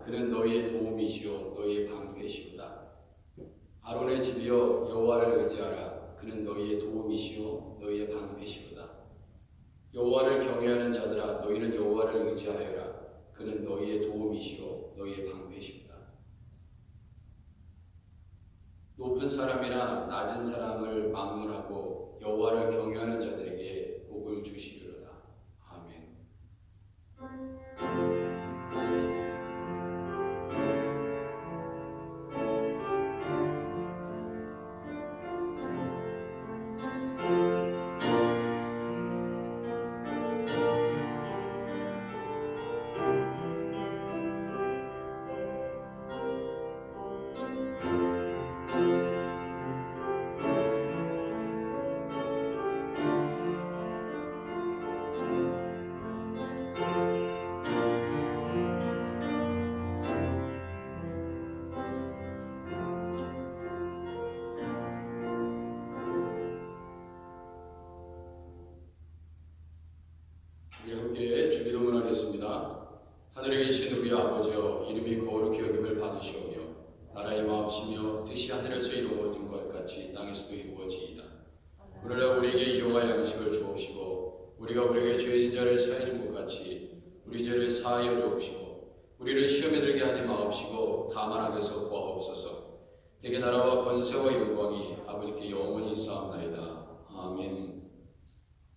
그는 너희의 도움이시요 너희의 방패시로다. 아론의 집이여 여호와를 의지하라. 그는 너희의 도움이시요 너희의 방패시로다. 여호와를 경외하는 자들아 너희는 여호와를 의지하여라. 그는 너희의 도움이시요 너희의 방패시로다. 높은 사람이나 낮은 사람을 막론하고 여호와를 경외하는 자들에게 복을 주시리로다. 아멘. 우리 함께 주기도문 하겠습니다. 하늘에 계신 우리 아버지여, 이름이 거룩히 여김을 받으시오며 나라의 마음이시며 뜻이 하늘에서 이루어진 것 같이 땅에서도 이루어지이다. 오늘날 우리에게 일용할 양식을 주옵시고 우리가 우리에게 죄진 자를 사해 준 것 같이 우리 죄를 사하여 주옵시고 우리를 시험에 들게 하지 마옵시고 다만 악에서 구하옵소서. 대개 나라와 권세와 영광이 아버지께 영원히 있사옵나이다. 아멘.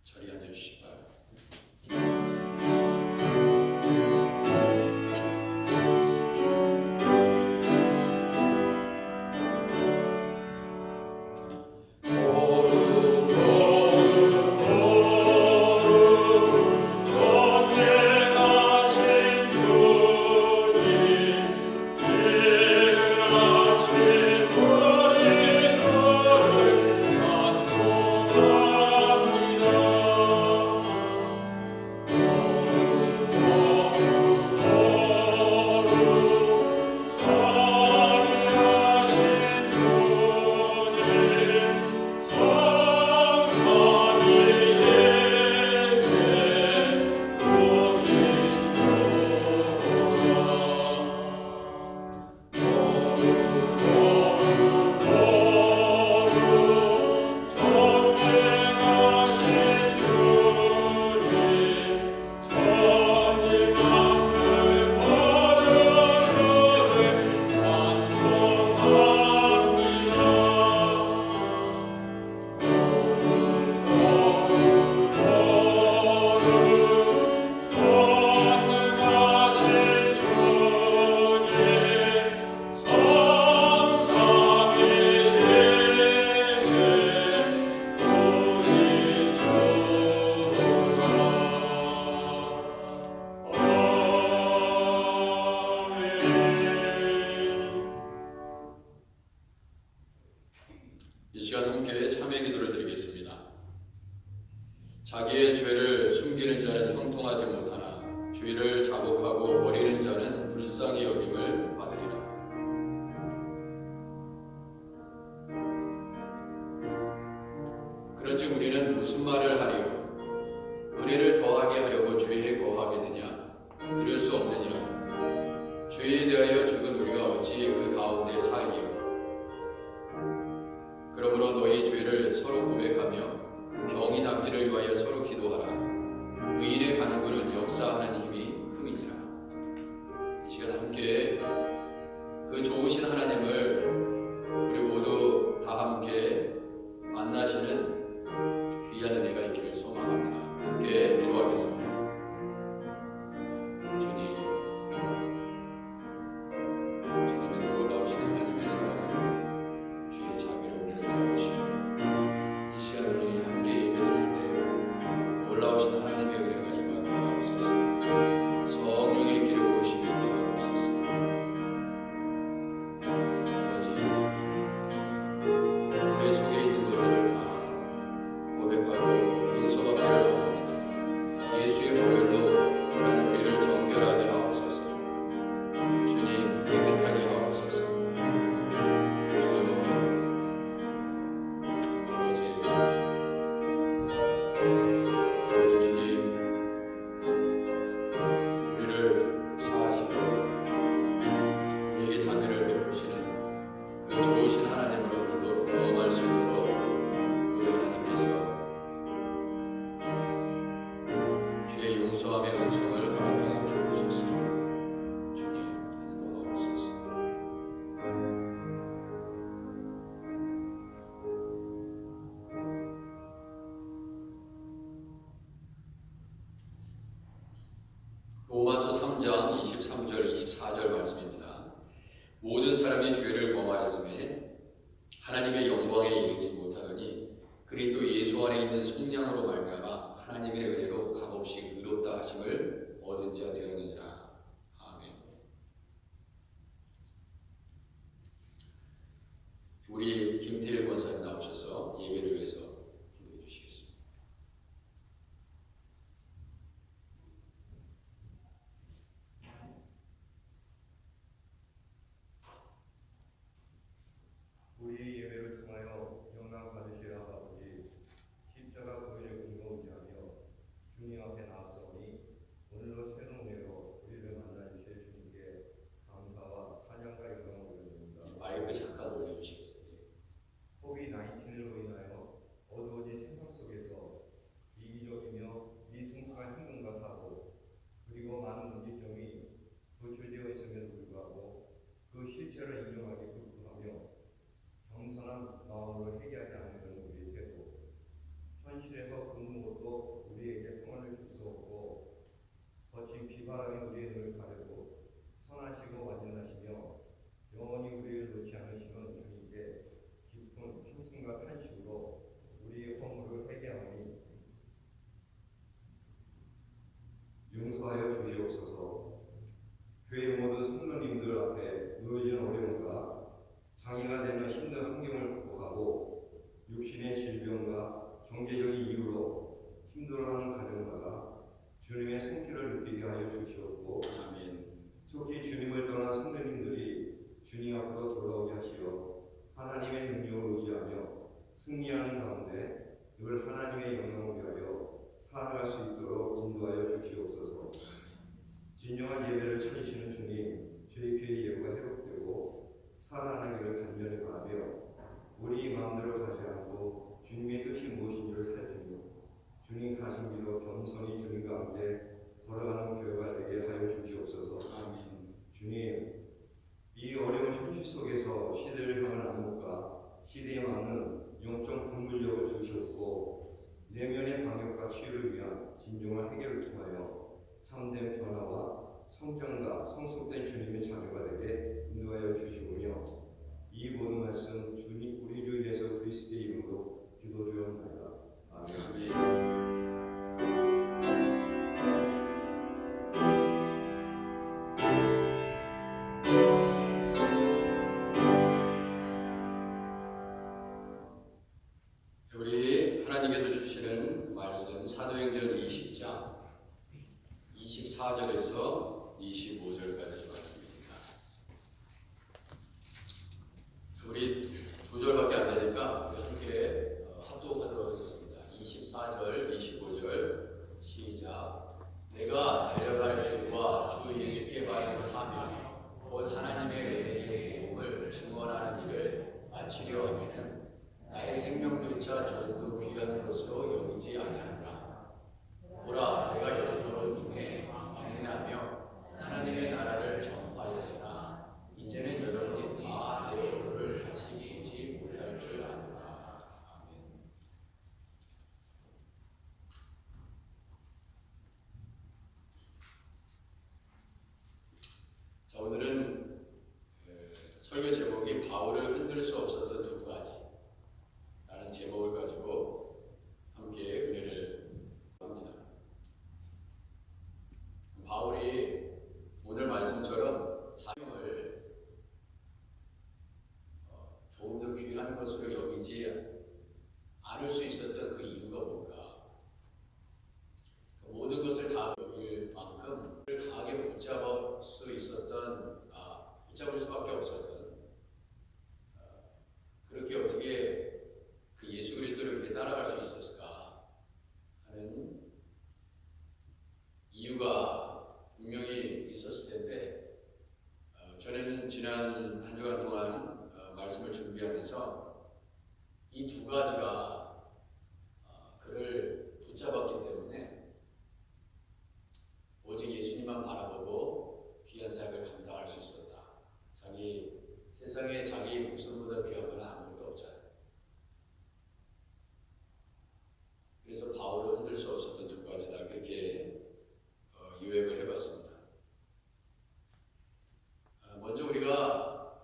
자리에 앉아주시기 바랍니다. 이 시간 함께 참회 기도를 드리겠습니다. 자기의 죄를 숨기는 자는 형통하지 못하나 죄를 자복하고 버리는 자는 불쌍히 여김을 받으리라. 그런즉 우리는 무슨 말을 하리요? 은혜를 더하게 하려고 죄에 거하겠느냐? 그럴 수 없느니라. 죄에 대하여 죽은 우리가 어찌 그 가운데 살리요? 그러므로 너희 죄를 서로 고백하며 병이 낫기를 위하여 서로 기도하라. 의인의 간구는 역사하는 힘이 큼이니라. 이 시간 함께 그 좋으신 하나님을 우리 모두 다 함께 만나시는 귀한 은혜가 있기를 소망합니다. 함께 기도하겠습니다. 주님, 주님의 놀라우신 하나님의 사랑을 주의 자비로 우리를 덮으시고 이 시간을 너희 함께 예배드릴 때 놀라우신 하나님의 은혜가 임하게 하옵소서. 성령의 기름 부으심이 있게 하옵소서. 모든 사람이 죄를 범하였음에 하나님의 영광에 이르지 못하더니 그리스도 예수 안에 있는 성령으로 말미암아 하나님의 은혜로 값없이 의롭다 하심을 얻은 자 되었느니라. 아멘. 우리 김태일 권사님 나오셔서 예배를 위해서 기도해 주시겠습니다. 우리의 예배를 통하여 영광 받으시라 아버지, 십자가 보혈의 은혜로 의지하며 주님 앞에 나왔사오니 오늘도 새로운 은혜로 우리를 만나주실 주님께 감사와 찬양과 영광을 올려드립니다. 마이크 잠깐 올려주시겠습니다. 코비드-19로 인하여 어두워진 세상 속에서 이기적이며 미순수한 행동과 사고 그리고 많은 문제점이 도출되어 있음에도 불구하고 그 실체를 인정하기 불구하며 겸손한 마음으로 회개하지 않으려는 우리의 태도, 현실에서 그 무엇도 우리에게 평안을 줄 수 없고 거친 비바람이 우리의 눈을 가려고 선하시고 완전하시며 영원히 우리를 놓지 않으시는 주님께 깊은 한숨과 탄식으로 우리의 허물을 회개하오니 용서하여 주시옵소서. 교회 모든 성도님들 앞에 놓여진 어려움과 장애가 되는 힘든 환경을 극복하고 육신의 질병과 경제적인 이유로 힘들어하는 가정마다 주님의 손길을 느끼게 하여 주시옵고, 아멘. 특히 주님을 떠난 성도님들이 주님 앞으로 돌아오게 하시어 하나님의 능력을 의지하며 승리하는 가운데 늘 하나님의 영광을 위하여 살아갈 수 있도록 인도하여 주시옵소서. 진정한 예배를 찾으시는 주님, 저희 교회 예배가 회복되고 살아나기를 간절히 바라며 우리 마음대로 가지 않고 주님의 뜻이 무엇인지를 살피며 주님 가신 길로 겸손히 주님과 함께 걸어가는 교회가 되게 하여 주시옵소서. 아멘. 주님, 이 어려운 현실 속에서 시대를 향한 안목과 시대에 맞는 영적 분별력을 주시옵고 내면의 방역과 치유를 위한 진정한 해결을 통하여 참된 변화와 성장과 성숙된 주님의 자녀가 되게 인도하여 주시오며 이 모든 말씀 주님 우리 주 예수 그리스도의 이름으로 기도드리옵나이다. 아멘. 아멘. 우리 하나님께서 주시는 말씀 사도행전 20장 24절에서 25절까지 말씀입니다. 우리 두 절밖에 안 되니까 우리 함께 합독하도록 하겠습니다. 24절, 25절 시작. 내가 달려갈 길과 주 예수께 받은 사명 곧 하나님의 은혜의 복음을 증언하는 일을 마치려 하면은 나의 생명조차 조금도 귀한 것으로 여기지 아니하노라. 보라, 내가 여러분 중에 막내하며 하나님의 나라를 전파하였으나 이제는 여러분이 다 내 얼굴을 다시 보지 못할 줄 아노라. 아멘. 자, 오늘은 설교 제목이 바울을 흔들 수 없었던 두 가지 라는 제목을 가지고 함께 은혜를 합니다. 바울이 오늘 말씀처럼 사명을 조금 더 귀한 것으로 여기지 않을 수 있었던 그 이유가 뭘까? 모든 것을 다 여길 만큼 강하게 붙잡을 수 있었던, 붙잡을 수밖에 없었던, 그렇게 어떻게 그 예수 그리스도를 이렇게 따라갈 수 있었을까 하는 이유가 분명히 있었을 텐데, 저는 지난 한 주간 동안 말씀을 준비하면서 이 두 가지가 그를 붙잡았기 때문에 오직 예수님만 바라보고 귀한 사역을 감당할 수 있었다. 세상에 자기 목숨보다 귀한 건 아무것도 없잖아요. 그래서 바울을 흔들 수 없었던 두 가지다, 그렇게 요약을 해봤습니다. 먼저 우리가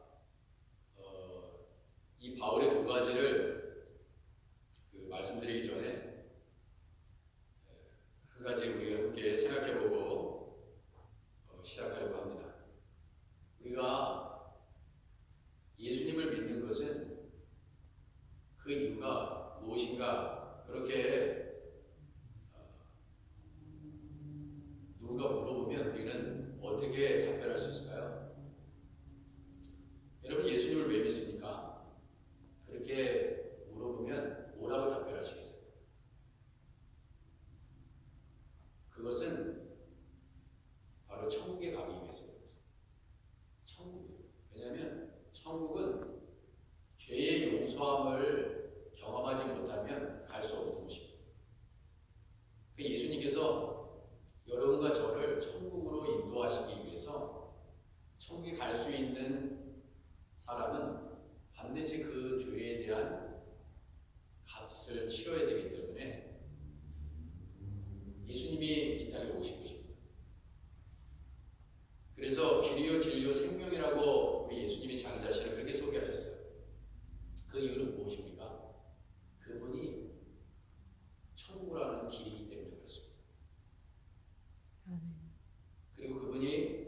갈 수 있는 사람은 반드시 그 죄에 대한 값을 치러야 되기 때문에 예수님이 이 땅에 오신 것입니다. 그래서 길이요 진리요 생명이라고 우리 예수님이 자기 자신을 그렇게 소개하셨어요. 그 이유는 무엇입니까? 그분이 천국을 하는 길이기 때문에 그렇습니다. 그리고 그분이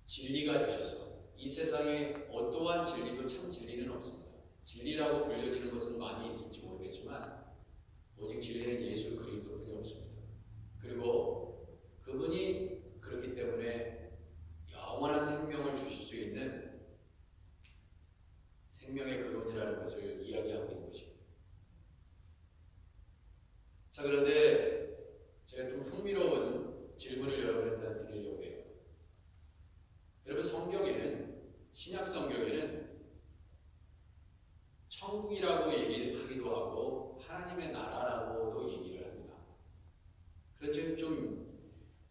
진리가 되셔서 이 세상에 어떠한 진리도 참 진리는 없습니다. 진리라고 불려지는 것은 많이 있을지 모르겠지만 오직 진리는 예수 그리스도뿐이 없습니다. 그리고 그분이 그렇기 때문에 영원한 생명을 주실 수 있는 생명의 근원이라는 것을 이야기하고 있는 것입니다. 자, 그런데 제가 좀 흥미로운 질문을 여러분한테 드리려고 해요. 여러분, 성경에는, 신약 성경에는 천국이라고 얘기하기도 하고 하나님의 나라라고도 얘기를 합니다. 그런지 좀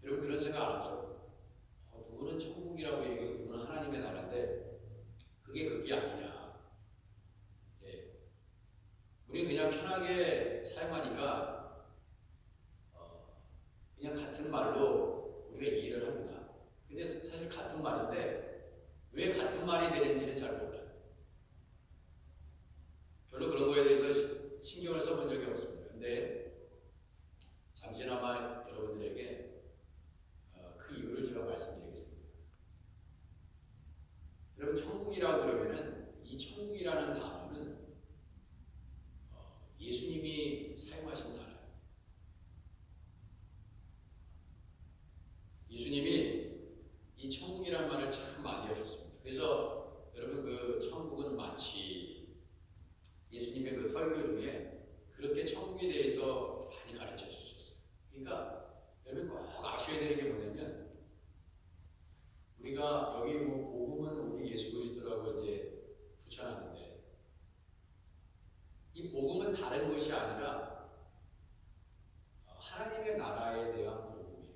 여러분 그런 생각 안 하죠? 누구는 천국이라고 얘기하고 누구는 하나님의 나라인데 그게 그게 아니냐. 예. 우리 그냥 편하게 사용하니까 그냥 같은 말로 우리가 이해를 합니다. 근데 사실 같은 말인데 왜 같은 말이 되는지는 잘 몰라요. 별로 그런 거에 대해서 신경을 써본 적이 없습니다. 근데 잠시나마 여러분들에게 그 이유를 제가 말씀드리겠습니다. 여러분, 천국이라고 그러면은 이 천국이라는 단어는 예수님이 사용하신 단어예요. 예수님이 이 천국이라는 말을 참 많이 하셨습니다. 그래서 여러분, 그 천국은 마치 예수님의 그 설교 중에 그렇게 천국에 대해서 많이 가르쳐 주셨어요. 그러니까 여러분 꼭 아셔야 되는 게 뭐냐면 우리가 여기 뭐 복음은 오직 예수 그리스도라고 이제 붙여놨는데 이 복음은 다른 것이 아니라 하나님의 나라에 대한 복음이에요.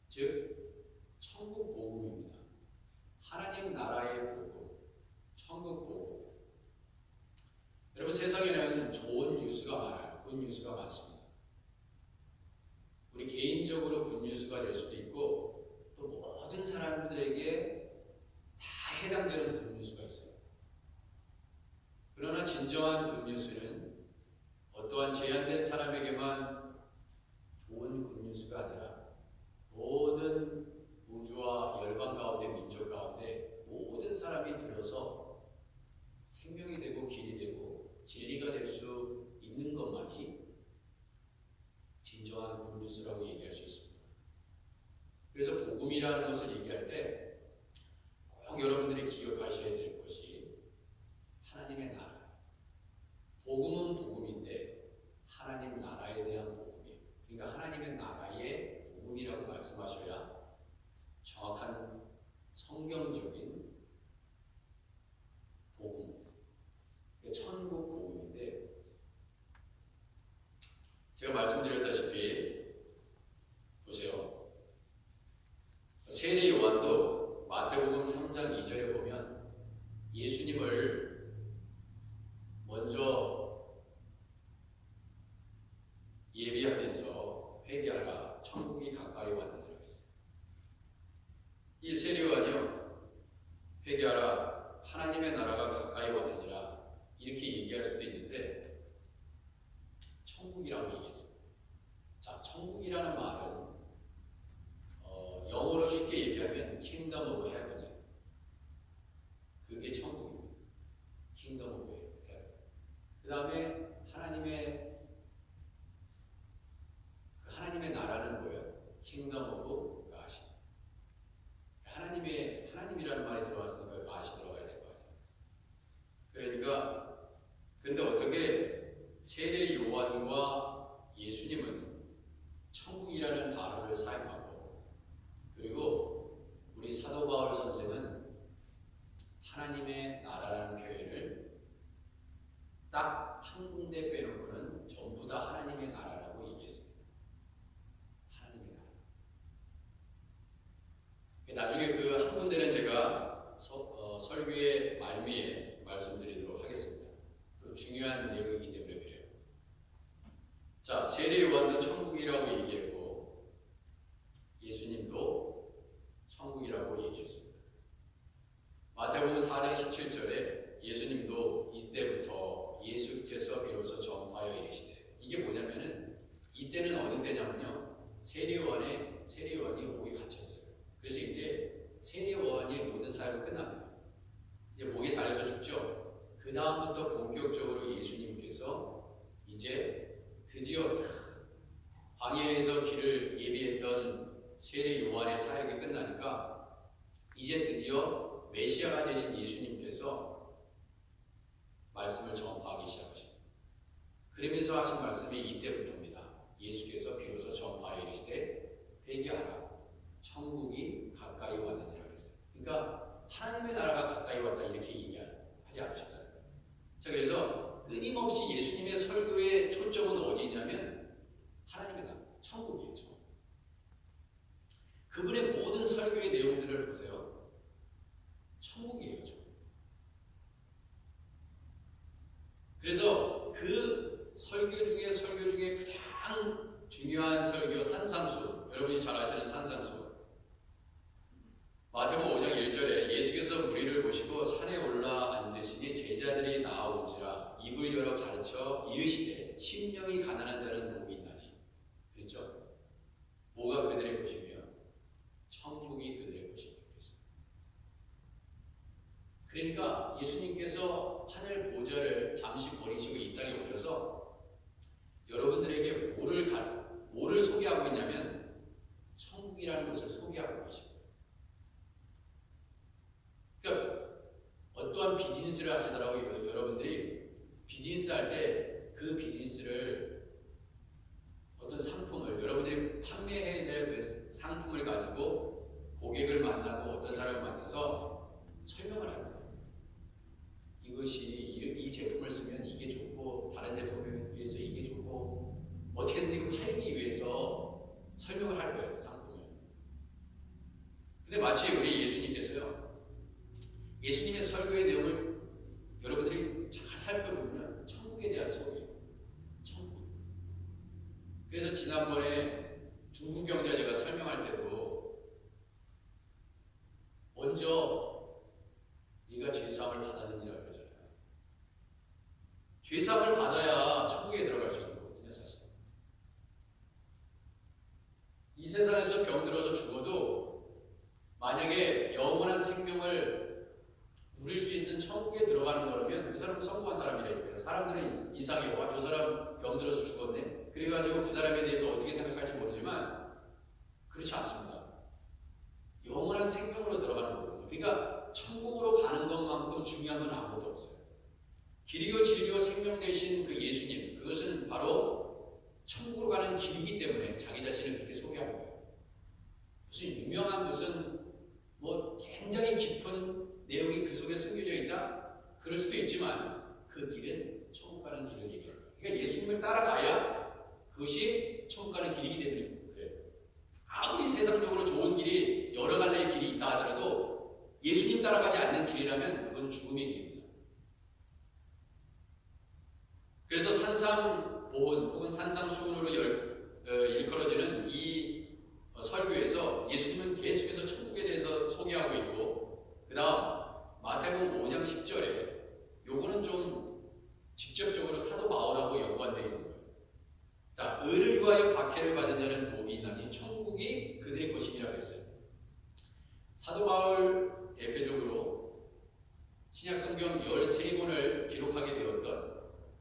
즉 천국 복음입니다. 하나님 나라의 복음, 천국 복음. 여러분, 세상에는 좋은 뉴스가 많아요. 굿 뉴스가 많습니다. 우리 개인적으로 굿 뉴스가 될 수도 있고 또 모든 사람들에게 다 해당되는 굿 뉴스가 있어요. 그러나 진정한 굿 뉴스는 어떠한 제한된 사람에게만 좋은 굿 뉴스가 아니라 모든 우주와 열방 가운데, 민족 가운데 모든 사람이 들어서 생명이 되고 길이 되고 진리가 될 수 있는 것만이 진정한 굿뉴스라고 얘기할 수 있습니다. 그래서 복음이라는 것을 얘기할 때 꼭 여러분들이 기억하셔야 될 것이 하나님의 나라. 복음은 복음인데 하나님 나라에 대한 복음이에요. 그러니까 하나님의 나라의 복음이라고 말씀하셔야 정확한 성경적인 복음, 천국 복음인데 제가 말씀드렸다시피 보세요. 세례 요한도 마태복음 3장 2절에 보면 예수님을 먼저 예비하면서 회개하라, 천국이 가까이 왔느니라 했어요. 이 세례 요한이요, 회개하라, 하나님의 나라가 가까이 왔느니라 이렇게 얘기할 수도 있는데 천국이라고 얘기했습니다. 자, 천국이라는 말은 영어로 쉽게 얘기하면 Kingdom of Heaven이에요. 그게 천국입니다. Kingdom of Heaven. 그 다음에 하나님의 나라는 뭐예요? Kingdom of God. 하나님이라는 말이 들어갔으니까 God이 들어가야 될 거 아니에요. 그러니까 근데 어떻게 세례 요한과 예수님은 천국이라는 단어를 사용하고 그리고 우리 사도 바울 선생은 하나님의 나라라는 표현을 딱 한 군데 빼놓고는 전부 다 하나님의 나라라고 얘기했습니다. 하나님의 나라. 나중에 그 한 군데는 제가 4장 17절에 예수님도 이때부터 예수께서 비로소 전파하여 이르시되, 이게 뭐냐면은 이때는 어느 때냐면요, 세례요한이 목에 갇혔어요. 그래서 이제 세례요한의 모든 사역은 끝납니다. 이제 목에 잘려서 죽죠. 그 다음부터 본격적으로 예수님께서 이제 드디어 광야에서 길을 예비했던 세례 요한의 사역이 끝나니까 이제 드디어 메시아가 되신 예수님께서 말씀을 전파하기 시작하십니다. 그러면서 하신 말씀이 이때부터입니다. 예수께서 비로소 전파하여 이르시되 회개하라, 천국이 가까이 왔느니라 그랬어요. 그러니까 하나님의 나라가 가까이 왔다 이렇게 얘기하지 않으셨다는 거예요. 자, 그래서 끊임없이 예수님의 설교의 초점은 어디 있냐면 하나님의 나라, 천국이에요. 천국. 그분의 모든 설교의 내용들을 보세요. 천국이에요. 천국. 그래서 그 설교 중에 가장 중요한 설교, 산상수, 여러분이 잘 아시는 산상수, 마태복음 5장 1절에 예수께서 무리를 보시고 산에 올라 앉으시니 제자들이 나아온지라 입을 열어 가르쳐 이르시되 심령이 가난한 자는 복이 있나니. 그렇죠? 뭐가 그들의 것이며 천국이 그들의 것이며. 그러니까 예수님께서 하늘 보좌를 잠시 버리시고 이 땅에 오셔서 여러분들에게 뭐를 소개하고 있냐면 천국이라는 것을 소개하고 계십니다. 그러니까 어떠한 비즈니스를 하시더라고요. 여러분들이 비즈니스 할 때 그 비즈니스를 어떤 상품을 여러분들이 판매해야 될 그 상품을 가지고 고객을 만나고 어떤 사람을 만나서 설명을 합니다. 이것이 이 제품을 쓰면 이게 좋고 다른 제품에 비해서 이게 좋고 어떻게든지 팔기 위해서 설명을 할 거예요. 상품을. 근데 마치 우리 예수님께서요, 예수님의 설교의 내용을 여러분들이 잘 살펴보면 천국에 대한 소개예요. 천국. 그래서 지난번에 중국 경제제가 설명할 때도 먼저 네가 죄사함을 받았느니라 그러잖아요. 죄사함을 받아야 천국에 들어갈 수 있는 거거든요. 사실 이 세상에서 병들어서 죽어도 만약에 영원한 생명을 누릴 수 있는 천국에 들어가는 거라면 그 사람은 성공한 사람이라니까요. 사람들은 이상해요. 와, 저 사람 병들어서 죽었네. 그래가지고 그 사람에 대해서 어떻게 생각할지 모르지만 그렇지 않습니다. 영원한 생명으로 들어가는 거거든요. 그러니까 천국으로 가는 것만큼 중요한 건 아무것도 없어요. 길이요 진리요 생명 되신 그 예수님, 그것은 바로 천국으로 가는 길이기 때문에 자기 자신을 그렇게 소개한 거예요. 무슨 유명한 뭐 굉장히 깊은 내용이 그 속에 숨겨져 있다? 그럴 수도 있지만 그 길은 천국 가는 길을 얘기해요. 그러니까 예수님을 따라가야 그것이 천국 가는 길이기 때문에 그래요. 아무리 세상적으로 좋은 길이 여러 갈래의 길이 있다 하더라도 예수님 따라가지 않는 길이라면 그건 죽음의 길입니다. 그래서 산상보훈 혹은 산상수훈으로 일컬어지는 이 설교에서 예수님은 계속해서 천국에 대해서 소개하고 있고, 그 다음 마태복음 5장 10절에 요거는 좀 직접적으로 사도 바울하고 연관되어 있는 거예요. 자, 의를 위하여 박해를 받은 자는 복이 있나니 천국이 그들의 것임이라 그랬어요. 사도 바울 대표적으로 신약성경 13권을 기록하게 되었던,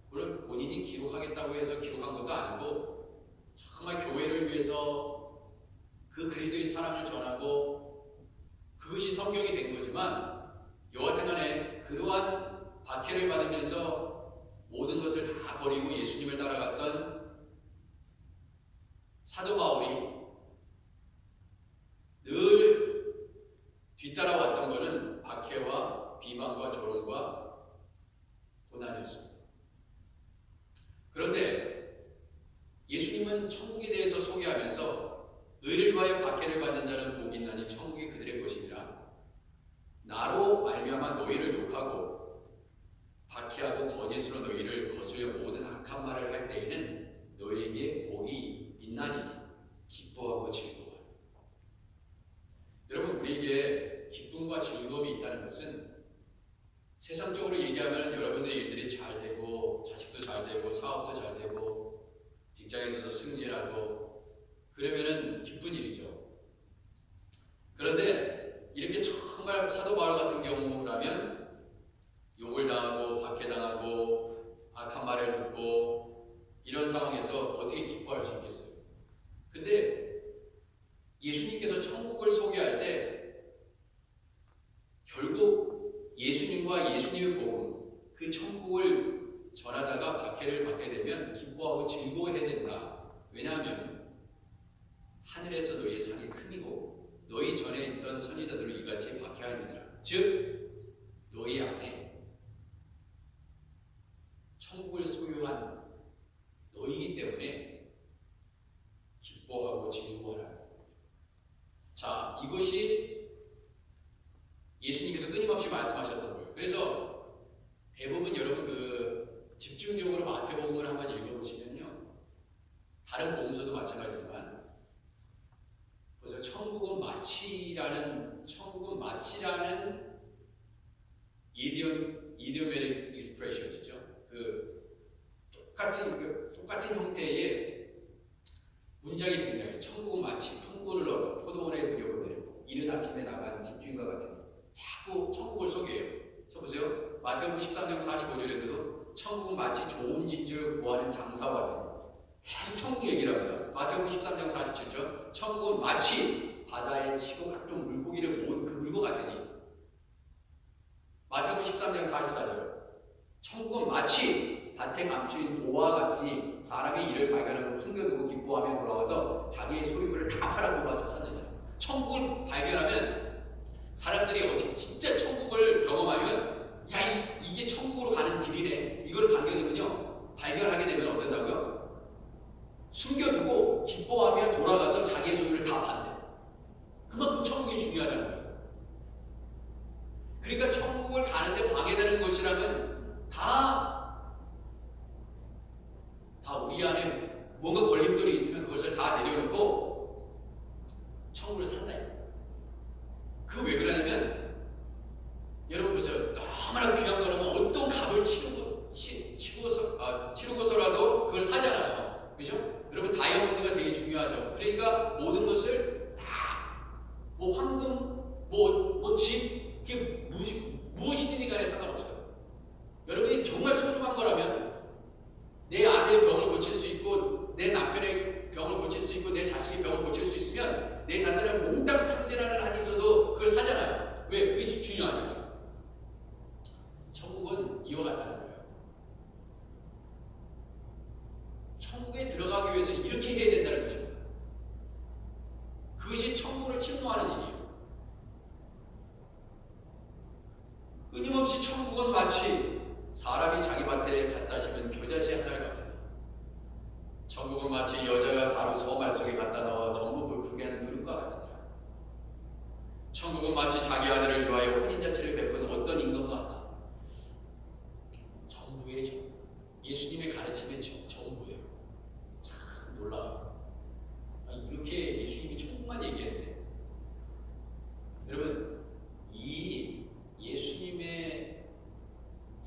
물론 본인이 기록하겠다고 해서 기록한 것도 아니고 정말 교회를 위해서 그 그리스도의 사랑을 전하고 그것이 성경이 된 거지만, 여하튼 간에 그러한 박해를 받으면서 모든 것을 다 버리고 예수님을 따라갔던 사도 바울이 늘 뒤따라왔던 것은 박해와 비방과 조롱과 고난이었습니다. 그런데 예수님은 천국에 대해서 소개하면서 의를 위하여 박해를 받은 자는 복이 있나니 천국이 그들의 것이니라. 나로 말미암아 너희를 욕하고 박해하고 거짓으로 너희를 거슬려 모든 악한 말을 할 때에는 너희에게 복이 있나니 기뻐하고 즐거워하라. 여러분, 우리에게 기쁨과 즐거움이 있다는 것은 세상적으로 얘기하면 여러분의 일들이 잘 되고 자식도 잘 되고 사업도 잘 되고 직장에 있어서 승진하고 그러면은 기쁜 일이죠. 그런데 이렇게 정말 사도 바울 같은 경우라면 욕을 당하고 박해당하고 악한 말을 듣고 이런 상황에서 어떻게 기뻐할 수 있겠어요? 근데 예수님께서 천국을 소개할 때 결국 예수님과 예수님의 복음, 그 천국을 전하다가 박해를 받게 되면 기뻐하고 즐거워해야 된다. 왜냐하면 하늘에서 너희의 상이 크니고 너희 전에 있던 선지자들을 이같이 박해하느니라. 즉 너희 안에 천국을 소유한 너희이기 때문에 기뻐하고 즐거워하라. 자, 이것이 예수님께서 끊임없이 말씀하셨던 거예요. 그래서 대부분 여러분 집중적으로 마태복음을 한번 읽어보시면요, 다른 복음서도 마찬가지지만 그래서 천국은 마치라는 이디오메릭 익스프레션이죠. 똑같은 형태의 문장이 등장해요. 천국은 마치 풍부를 얻어 포도원에 들여보내고 이른 아침에 나간 집주인과 같으니 자꾸 천국을 소개해요. 쳐보세요. 마태복음 13장 45절에도 천국은 마치 좋은 진주를 구하는 장사와 같으니 계속 천국 얘기를 합니다. 마태복음 13장 47절 천국은 마치 바다에 치고 각종 물고기를 모은 그 물과 같으니 마태복음 13장 44절 천국은 마치 밭에 감추인 보화 같으니 사람이 이를 발견하고 숨겨두고 기뻐하며 돌아와서 자기의 소유물을 다 팔아 굽어서 샀느니라. 천국을 발견하면 사람들이 어떻게 진짜 천국을 경험하면 이게 천국으로 가는 길이네. 이걸 발견하게 되면 어떤다고요? 숨겨두고 기뻐하며 돌아가서 자기의 소유를 다 판대. 그만큼 천국이 중요하다는 거예요. 그러니까 천국을 가는데 방해되는 것이라면 다 우리 안에 뭔가 걸림돌이 있으면 그것을 다 내려놓고 천국을 산다. 그 왜 그러냐면 여러분 보세요. 너무나 귀한 거라면 어떤 값을 치르고서라도 그걸 사잖아요. 그죠? 여러분 다이아몬드가 되게 중요하죠. 그러니까 모든 것을 다 황금, 집, 그게 무엇이든 간에 상관없어요. 여러분이 정말 소중한 거라면 내 아내의 병을 고칠 수 있고 내 남편의 병을 고칠 수 있고 내 자식의 병을 고칠 수 있으면 내 자산을 몽땅 탕진하는 한이 있어도 그걸 사잖아요. 왜? 그게 중요하니까. 천국은 이와 같다는 거예요. 천국에 들어가기 위해서 이렇게 해야 된다는 것입니다. 그것이 천국을 침노하는 일이에요. 끊임없이 천국은 마치 사람이 자기 밭에 갖다 심은 겨자씨 하나를 같으니 천국은 마치 여자가 가루 소말 속에 갖다 넣어 전부 부풀게 한 누름과 같으니라. 천국은 마치 자기 아들을 위하여 혼인잔치를 베푸는 어떤 임금과 같다. 정부의 정, 예수님의 가르침의 정부예요. 참 놀라워요. 이렇게 예수님이 천국만 얘기했네. 여러분, 이 예수님의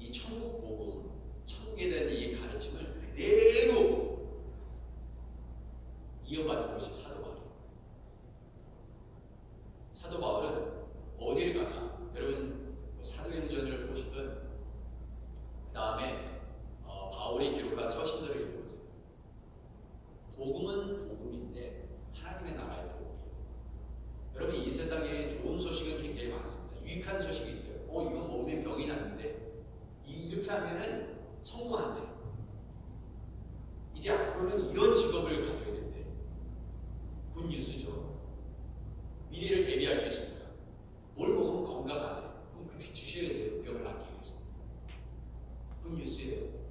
이 천국 복음, 천국에 대한 이 가르침을 그대로 이어받은 것이 사도 바울이에요. 사도 바울은 어디를 가나? 여러분 사도행전을 보시든 그 다음에 바울이 기록한 서신들을 읽어보세요. 복음은 복음인데 하나님의 나라의 복음이에요. 여러분 이 세상에 좋은 소식은 굉장히 많습니다. 유익한 소식이 있어요. 이거 먹으면 병이 낫는데 이렇게 하면은 성공한대. 이제 앞으로는 이런 직업을 가져야 된대. 굿뉴스죠. 미래를 대비할 수 있으니까. 뭘 먹으면 건강하대. 그럼 그렇게 주셔야 돼요. 그 병을 낫기 위해서. 굿뉴스예요.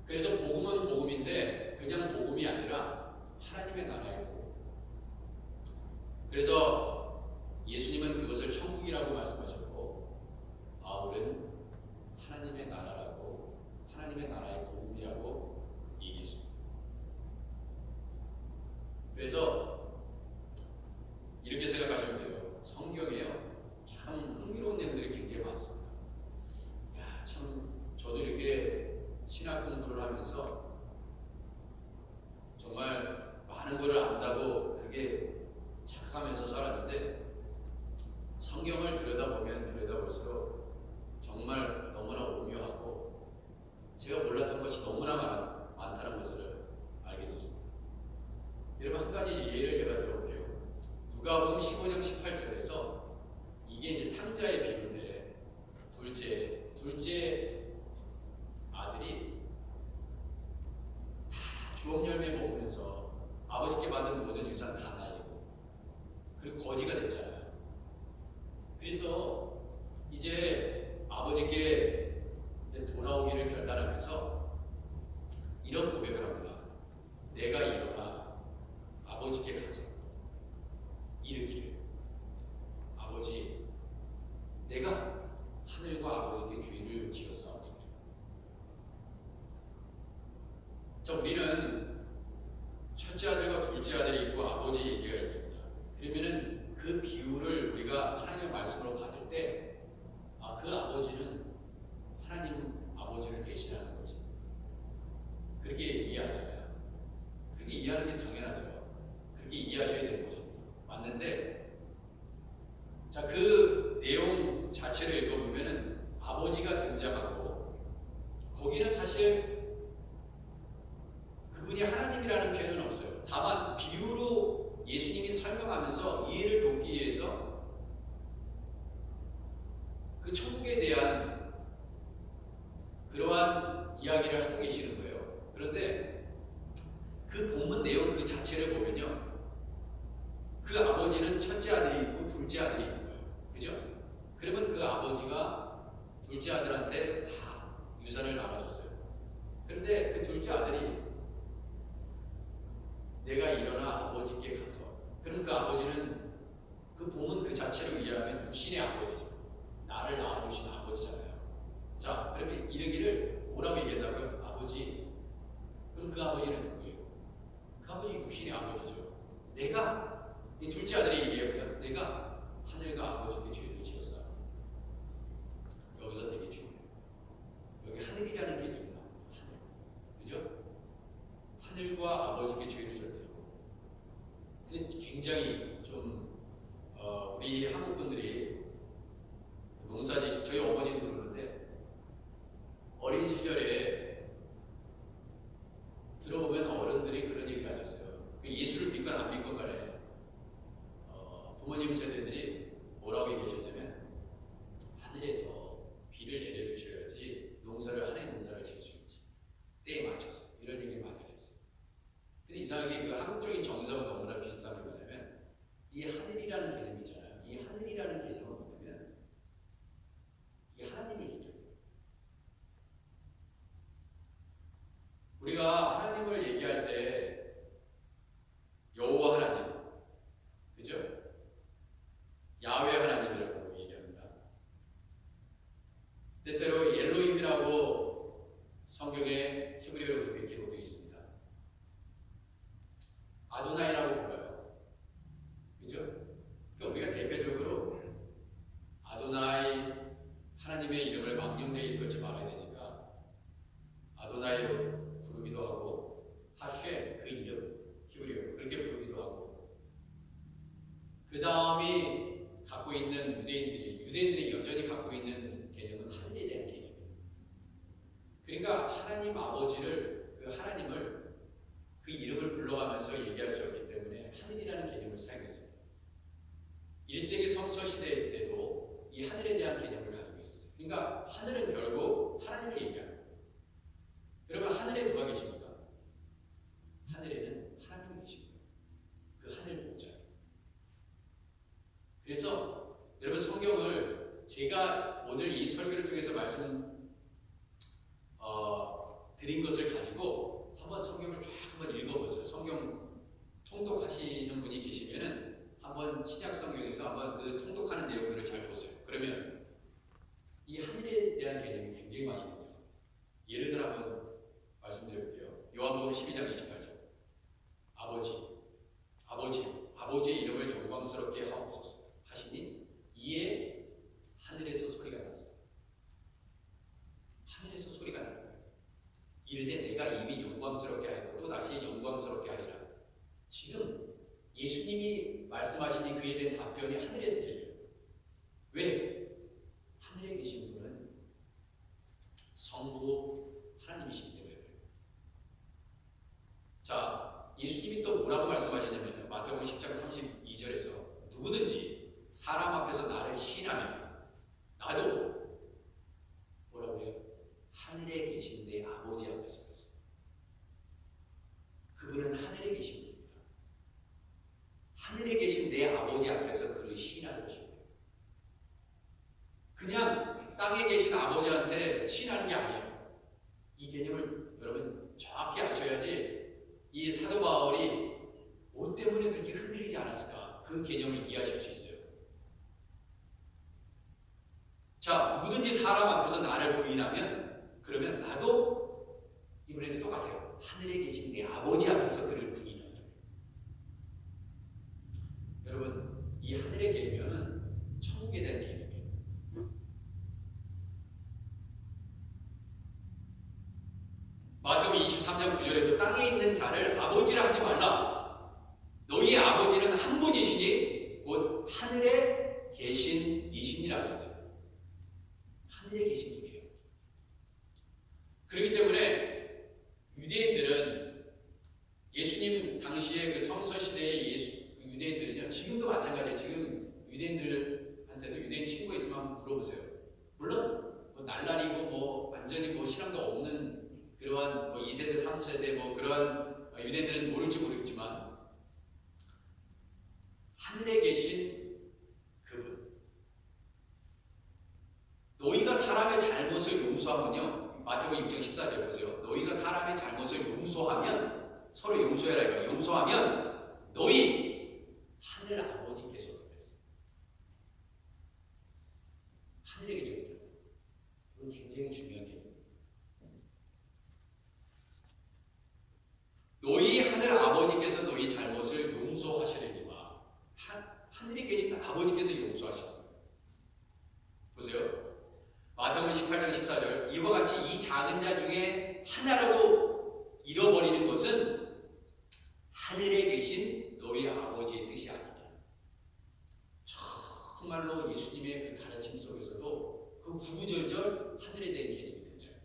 그래서 복음은 복음인데 그냥 복음이 아니라 하나님의 나라의 복음. 그래서 예수님은 그것을 천국이라고 말씀하셨고 바울은 하나님의 나라라고 하나님의 나라의 복음이라고 얘기했습니다. 그래서 이렇게 생각하시면 돼요. 성경에요. 착각하면서 살았는데 성경을 들여다보면 들여다볼수록 정말 너무나 오묘하고 제가 몰랐던 것이 너무나 많다는 것을 알게 됐습니다. 여러분 한 가지 예를 제가 들어볼게요. 누가복음 15장 18절에서 이게 이제 탕자의 비유인데 둘째 아들이 주업 열매 먹으면서 아버지께 받은 모든 유산 다 날리고 그리고 거지가 됐잖아요. 그래서 이제 아버지께 돌아오기를 결단하면서 이런 고백을 합니다. 내가 일어나 아버지께 가서 이르기를 아버지 내가 하늘과 아버지께 죄를 지었사오니. 자, 우리는 첫째 아들과 둘째 아들이 있고 아버지 얘기가 있습니다. 그러면은 그 비유를 우리가 하나님의 말씀으로 받을 때 그 아버지는 하나님 아버지를 대신하는 거지. 그렇게 이해하잖아요. 그렇게 이해하는 게 당연하죠. 그렇게 이해하셔야 되는 것입니다. 맞는데 자, 그 내용 자체를 읽어보면은 아버지가 등장하고 거기는 사실 그분이 하나님이라는 표현은 없어요. 다만 비유로 예수님이 설명하면서 이해를 돕기 위해서 그 천국에 대한 그러한 이야기를 하고 계시는 거예요. 그런데 그 본문 내용 그 자체를 보면요, 그 아버지는 첫째 아들이 있고 둘째 아들이 있는 거예요. 그죠? 그러면 그 아버지가 둘째 아들한테 다 유산을 나눠줬어요. 그런데 그 둘째 아들이 내가 일어나 아버지께 가서, 그럼 그 아버지는 그 본문 그 자체로 이해하면 육신의 아버지죠. 나를 낳아주신 아버지잖아요. 자, 그러면 이르기를 뭐라고 얘기한다고요? 아버지. 그럼 그 아버지는 누구예요? 그 아버지 육신의 아버지죠. 내가, 이 둘째 아들이 얘기해요. 내가 하늘과 아버지께 죄를 지었어. 여기서 되게 중요해요. 여기 하늘이라는 개념이 나옵니다. 하늘. 그죠? 하늘과 아버지께 죄를 졌대요. 근데 굉장히 좀 우리 한국 분들이 농사짓, 저희 어머니도 그러는데 어린 시절에 들어보면 어른들이 그런 얘기를 하셨어요. 예수를 믿건 안 믿건 간에 부모님 세대들이 뭐라고 얘기하셨냐면 하늘에서 비를 내려주셔야지 하나의 농사를 질 수 있지. 때에 맞춰서. 이런 얘기를 많이 하셨어요. 근데 이상하게 그 한국적인 정서와 너무나 비슷한 게 뭐냐면 이 하늘이라는 개념이 있잖아요. 이 하늘이라는 개념은 뭐냐면 이 하나님을 얘기해요. 우리가 하나님을 얘기할 때 여호와 하나님, 그죠? 야훼 하나님이라고 얘기합니다. 때때로 엘로힘이라고 성경에 히브리어로 그렇게 기록되어 있습니다. 아도나이라고 불러요. 그죠? 그러니까 우리가 대표적으로 아도나이, 하나님의 이름을 망령되이 읽지 말아야 되니까 아도나이로 부르기도 하고 하쉐, 그 이름 히브리어 그렇게 부르기도 하고, 그 다음이 갖고 있는 유대인들이 여전히 갖고 있는 개념은 하늘에 대한 개념이에요. 그러니까 하나님 아버지를, 그 하나님을 그 이름을 불러가면서 얘기할 수 없기 때문에 하늘이라는 개념을 사용했습니다. 1세기 성서 시대 때도 이 하늘에 대한 개념을 가지고 있었어요. 그러니까 하늘은 결국 하나님을 얘기하는 거예요. 여러분, 하늘에 누가 계십니까? 하늘에는 하나님이 계십니다. 그 하늘 보좌. 그래서 여러분, 성경을 제가 오늘 이 설교를 통해서 드린 것을 가지고 한번 성경을 쫙 한번 읽어보세요. 성경 통독하시는 분이 계시면은 한번 신약 성경에서 한번 그 통독하는 내용들을 잘 보세요. 그러면 이 하늘에 대한 개념이 굉장히 많이 등장합니다. 예를 들어 한번 말씀드려볼게요. 요한복음 12장 28절. 아버지의 이름을 영광스럽게 하옵소서 하시니 이에 하늘에서 소리가 났습니다. 하늘에서 소리가 나는 거예요. 이르되 내가 이미 영광스럽게 하였고 또 다시 영광스럽게 하리라. 지금 예수님이 말씀하시니 그에 대한 답변이 하늘에서 들려요. 왜? 하늘에 계신 분은 성부 하나님이시기 때문에 그래요. 자, 예수님이 또 뭐라고 말씀하시냐면요. 마태복음 10장 32절에서 누구든지 사람 앞에서 나를 시인하면 나도 뭐라고 해요? 하늘에 계신 내 아버지 앞에서 그랬어요. 그분은 하늘에 계신 분입니다. 하늘에 계신 내 아버지 앞에서 그를 시인하는 것입니다. 그냥 땅에 계신 아버지한테 시인하는 게 아니에요. 이 개념을 여러분 정확히 아셔야지 이 사도 바울이 뭐 때문에 그렇게 흔들리지 않았을까? 그 개념을 이해하실 수 있어요. 자, 누구든지 사람 앞에서 나를 부인하면 그러면 나도 이번에도 똑같아요. 하늘에 계신 내 아버지 앞에서 그를 부인하는 거예요. 여러분, 이 하늘의 개념은 천국에 대한 개념이에요. 마태복음 23장 9절에도 땅에 있는 자를 아버지라 하지 말라. 너희의 아버지는 한 분이시니 곧 하늘에 계신 이신이라고 했어요. 하늘에 계신 분이에요. 그렇기 때문에 유대인들은 예수님 당시에 그 성서 시대의 유대인들은요, 지금도 마찬가지예요. 지금 유대인들한테도 유대인 친구가 있으면 한번 물어보세요. 물론 뭐 날라리고 뭐 완전히 뭐 신앙도 없는 그러한 뭐 2세대, 3세대 뭐 그러한 유대인들은 모를지 모르겠지만 하늘에 계신 그분, 너희가 사람의 잘못을 용서하면요, 마태복음 6장 14절 보세요. 너희가 사람의 잘못을 용서하면, 서로 용서해라 이거, 용서하면 너희 하늘 아버지께서 그랬어요. 하늘에 계십니다. 이건 굉장히 중요한 개념입니다. 너희 하늘 아버지께서 너희 잘못을 용서하시려니와. 하늘에 계신 아버지께서 용서하십니다. 보세요. 마태복음 18장 14절, 이와 같이 이 작은 자 중에 하나라도 잃어버리는 것은 하늘에 계신 너희 아버지의 뜻이 아니냐. 정말로 예수님의 그 가르침 속에서도 그 구구절절 하늘에 대한 개념이 등장해요.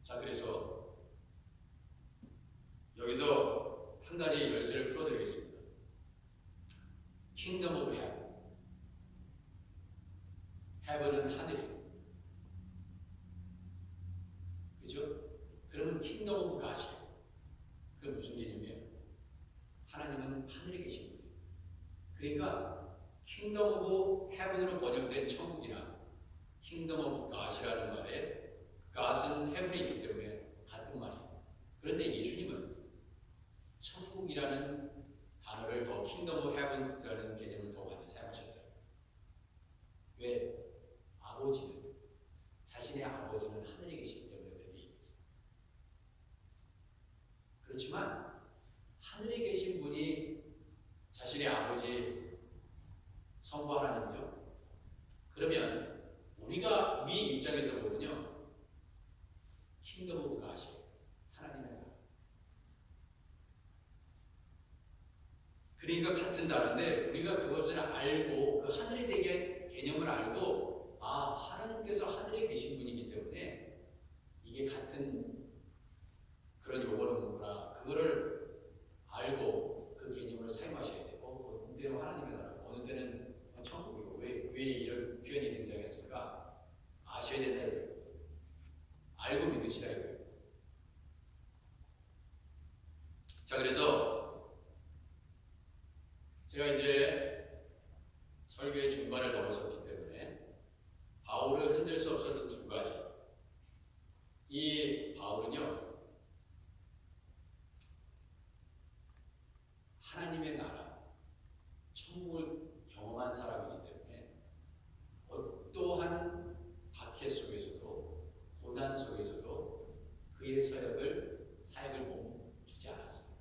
자, 그래서 여기서 한 가지 열쇠를 풀어드리겠습니다. Kingdom of Heaven. Heaven은 하늘이에요. 그죠? 그러면 Kingdom of God이에요. 그게 무슨 개념이에요? 하나님은 하늘에 계신 분이에요. 그러니까 Kingdom of Heaven으로 번역된 천국이나 Kingdom of God이라는 말에 God은 Heaven에 있기 때문에 같은 말이에요. 그런데 예수님은 천국이라는 단어를 더 Kingdom of Heaven이라는 개념을 더 많이 사용하셨다. 왜? 아버지는, 자신의 아버지는 하늘에 계시기 때문에 그렇게 얘기했어요. 그렇지만 하늘에 계신 분이 자신의 아버지 성부 하나님이죠. 그러면 우리가 우리 입장에서 보면요, Kingdom of God이에요. 하나님의 나라. 그러니까 같은 단어인데 우리가 그것을 알고 그 하늘에 대한 개념을 알고, 아, 하나님께서 하늘에 계신 분이기 때문에 이게 같은 그런 용어로구나, 그거를 알고 그 개념을 사용하셔야 돼요. 어느 때는 하나님의 나라, 어느 때는 천국이고, 왜 이런 표현이 등장했을까? 아셔야 된다 이거예요. 알고 믿으시라 이거예요. 자, 그래서 제가 이제 설교의 중반을 넘어섰기 때문에 바울을 흔들 수 없었던 두 가지. 이 바울은요, 하나님의 나라, 천국을 경험한 사람이기 때문에 어떠한 박해 속에서도, 고난 속에서도 그의 사역을 멈추지 않았습니다.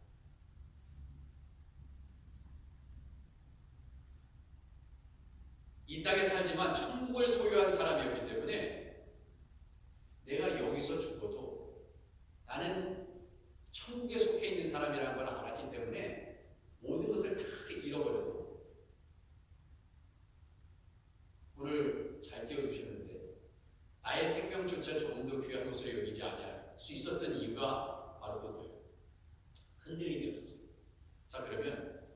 천국에 속해 있는 사람이라는 걸 알았기 때문에 모든 것을 다 잃어버려도 오늘 잘 띄워주셨는데 나의 생명조차 조금 더 귀한 것으로 여기지 않을 수 있었던 이유가 바로 그거예요. 흔들림이 없었어요. 자, 그러면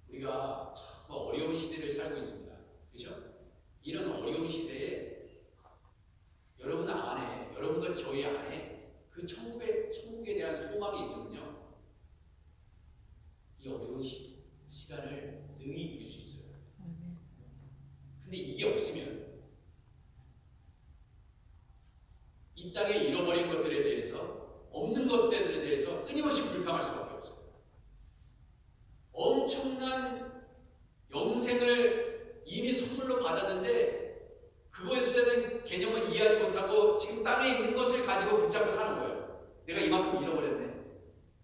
우리가 참 어려운 시대를 살고 있습니다. 그죠? 이런 어려운 시대에 여러분 안에, 여러분과 저희 안에 그 천국에 대한 소망이 있으면요, 이 어려운 시간을 능히 이길 수 있어요. 근데 이게 없으면 이 땅에 잃어버린 것들에 대해서, 없는 것들에 대해서 끊임없이 불평할 수밖에 없어요. 엄청난 영생을 이미 선물로 받았는데 그것에 대한 개념을 이해하지 못하고 지금 땅에 있는 것을 가지고 붙잡고 사는 거예요. 내가 이만큼 잃어버렸네.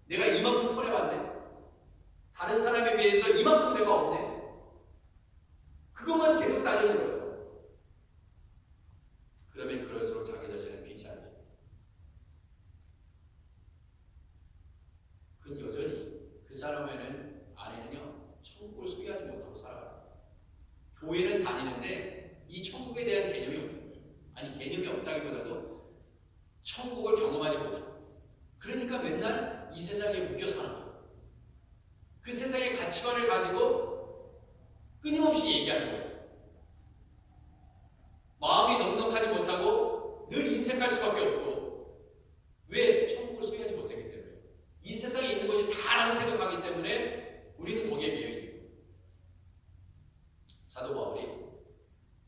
내가 이만큼 손해봤네. 다른 사람에 비해서 이만큼 내가 없네. 그것만 계속 따지는 거예요. 그러면 그럴수록 자기 자신은 귀찮아집니다. 그건 여전히 그 사람에는 안에는요, 천국을 소유하지 못하고 살아가요. 교회는 다니는데 이 천국에 대한 개념이 없는 거예요. 아니, 개념이 없다기보다도 천국을 경험하지 못하고, 그러니까 맨날 이 세상에 묶여 사는 거예요. 그 세상의 가치관을 가지고 끊임없이 얘기하는 거예요. 마음이 넉넉하지 못하고 늘 인색할 수밖에 없고, 왜? 천국을 소유하지 못했기 때문에. 이 세상에 있는 것이 다라고 생각하기 때문에 우리는 거기에 비어있는 거예요. 사도 바울이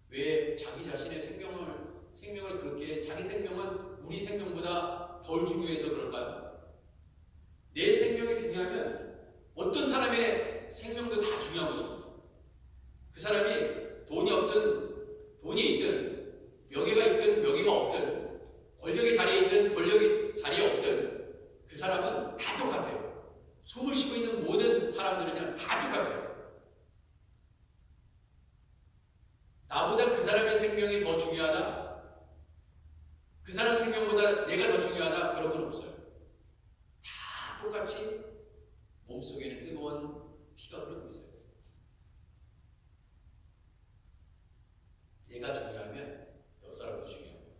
왜 자기 자신의 생명을 그렇게, 자기 생명은 우리 생명보다 덜 중요해서 그럴까요? 내 생명이 중요하면 어떤 사람의 생명도 다 중요한 것입니다. 그 사람이 돈이 있든 명예가 있든 명예가 없든, 권력의 자리에 있든 권력의 자리에 없든, 그 사람은 다 똑같아요. 숨을 쉬고 있는 모든 사람들은 다 똑같아요. 나보다 그 사람의 생명이 더 중요하다? 그 사람 생명보다 내가 더 중요하다? 그런 건 없어요. 다 똑같이 몸속에는 뜨거운 피가 흐르고 있어요. 내가 중요하면 옆 사람도 중요한 거예요.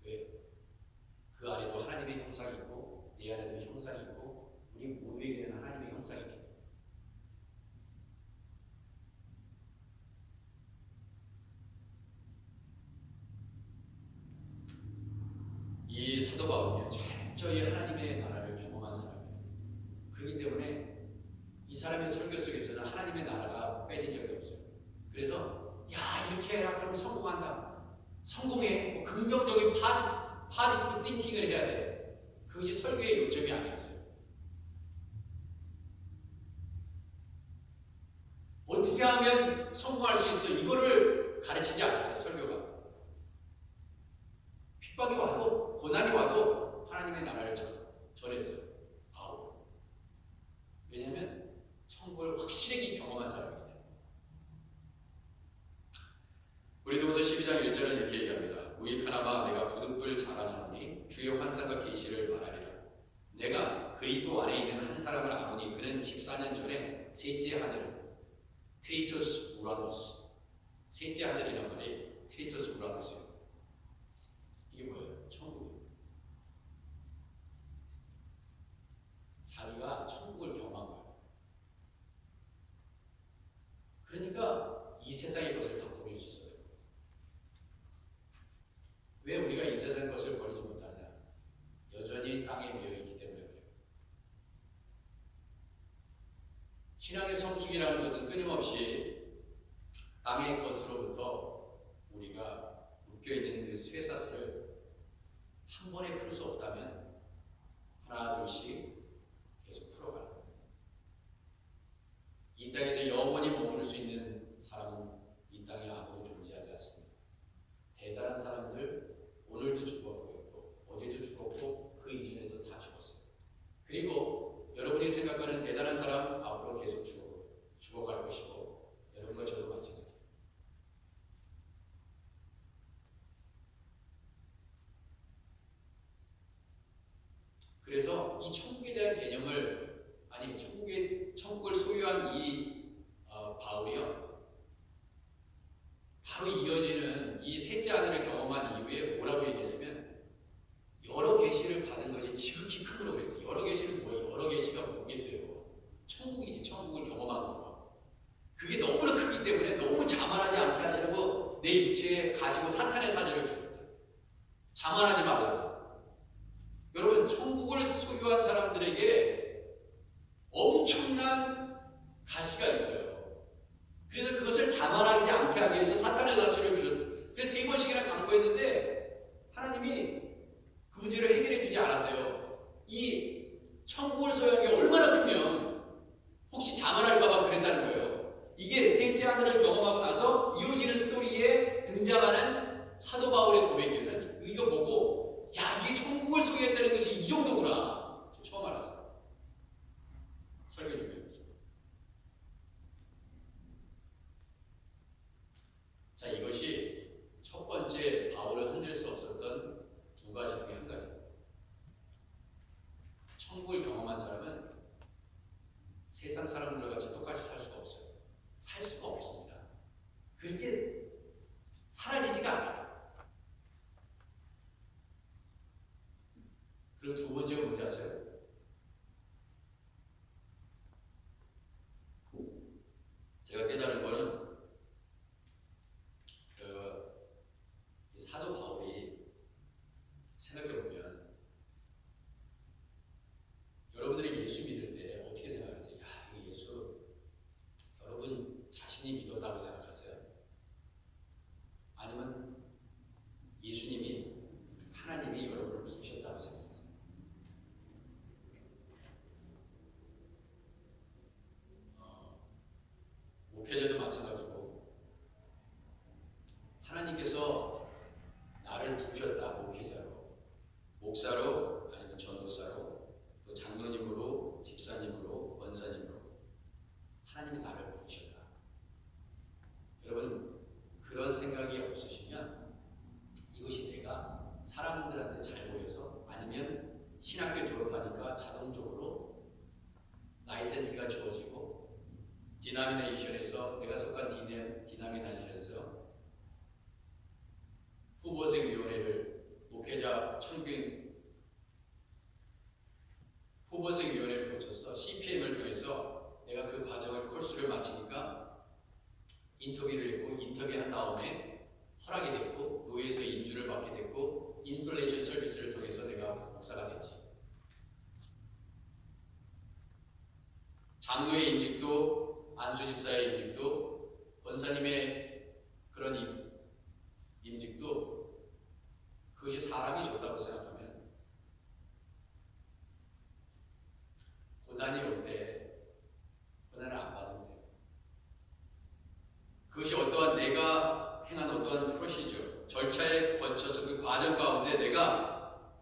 왜? 그 안에도 하나님의 형상이 있고 내 안에도 형상이 있고 우리 모두에게는 하나님의 형상이 있기 때문에. 이 사도 바울은요, 철저히 하나님의 나라를 경험한 사람이에요. 그렇기 때문에 이 사람의 설교 속에서는 하나님의 나라가 빼진 적이 없어요. 그래서 야, 이렇게 해야 그럼 성공한다. 성공해. 뭐 긍정적인 파지티브 띵킹을 해야 돼. 그것이 설교의 요점이 아니었어요. 어떻게 하면 성공할 수 있어? 이거를 가르치지 않았어요, 설교가. 핍박이 와도, 고난이 와도 하나님의 나라를 전했어요, 바울은. 왜냐하면 천국을 확실하게 경험한 사람이에요. 고린도후서 12장 1절은 이렇게 얘기합니다. 무익하나마 내가 부득불 자랑하노니 주의 환상과 계시를 말하리라. 내가 그리스도 안에 있는 한 사람을 아노니 그는 14년 전에 셋째 하늘 트리투스 우라노스, 셋째 하늘이란 말이 트리투스 우라노스예요. 이게 뭐예요? 천국이에요. 자기가 천국을 경험한 거예요. 그러니까 이 세상의 것을 다 버릴 수 있어요. 왜 우리가 이 세상 것을 버리지 못하느냐? 여전히 땅에 미어있기 때문에 그래요. 신앙의 성숙이라는 것은 끊임없이 땅의 것으로부터 우리가 묶여있는 그 쇠사슬을 한 번에 풀 수 없다면 하나 둘씩 계속 풀어가는 거예요. 이 땅에서 영원히 머무를 수 있는 사람은 이 땅에 아무도 존재하지 않습니다. 대단한 사람들 오늘도 죽어가고 있고 어제도 죽었고 그 이전에도 다 죽었어요. 그리고 여러분이 생각하는 대단한 사람 앞으로 계속 죽어갈 것이고 여러분과 저도 마찬가지예요. 그래서 이 천국에 대한 개념을 아니 천국을 소유한 이 바울이요 바로 이어지는 이 셋째 아들을 경험한 이후에 뭐라고 얘기하냐면 여러 계시를 받은 것이 지극히 크므로 그랬어요. 여러 계시는 뭐예요? 여러 계시가 뭐겠어요? 천국이지. 천국을 경험한 거. 그게 너무나 크기 때문에 너무 자만하지 않게 하시려고 내 육체에 가시고 사탄의 사제를 주셨다. 자만하지 말라고. 여러분 천국을 소유한 사람들에게 엄청난 가시가 있어요. 그래서 그것을 자만하지 않게 하기 위해서 사탄의 사제를 주셨다. 그래서 3번씩이나 강구했는데 하나님이 그 문제를 해결해 주지 않았대요. 이 천국을 소유한 게 얼마나 크면 혹시 자만할까봐 그랬다는 거예요. 이게 셋째 하늘을 경험하고 나서 이어지는 스토리에 등장하는 사도 바울의 고백이에요. 이거 보고 야 이게 천국을 소유했다는 것이 이 정도구나. 저 처음 알았어요. 설교 준비해보세요. 자 이것이 첫 번째 바울을 흔들 수 없었던 두 가지 중에 한 가지입니다. 천국을 경험한 사람은 세상 사람들과 같이 똑같이 살 수가 없어요. 살 수가 없습니다. 그렇게 사라지지가 않아요. 그리고 두 번째가 뭔지 아세요? 제가 깨달은 거는 이 사도 바울이 생각해보면 여러분들이 예수 믿을 때 어떻게 생각하세요? 야, 이 예수 여러분 자신이 믿었다고 생각하세요? 아니면 예수님이 하나님이 여러분을 부르셨다고 생각하세요? 목회자도 마찬가지고 하나님께서 나를 부르셨다. 목회자로, 목사로, 아니면 전도사로, 또 장로님으로, 집사님으로, 권사님으로 하나님이 나를 부르셨다. 여러분 그런 생각이 없으시면 이것이 내가 사람들한테 잘 보여서 아니면 신학교 졸업하니까 자동적으로 라이센스가 주어지고 디나미네이션에서 내가 속한 디나미네이션에서 후보생위원회를 목회자 청빙 후보생위원회를 거쳐서 CPM을 통해서 내가 그 과정을 코스를 마치니까 인터뷰를 했고 인터뷰한 다음에 허락이 됐고 노예에서 인주를 받게 됐고 인솔레이션 서비스를 통해서 내가 목사가 됐지. 장로의 임직도 안수 집사의 임직도 권사님의 그런 임직도 그것이 사람이 줬다고 생각하면 고난이 올 때 고난을 안 받으면 돼요. 그것이 어떠한 내가 행한 어떠한 프로시저 절차에 거쳐서 그 과정 가운데 내가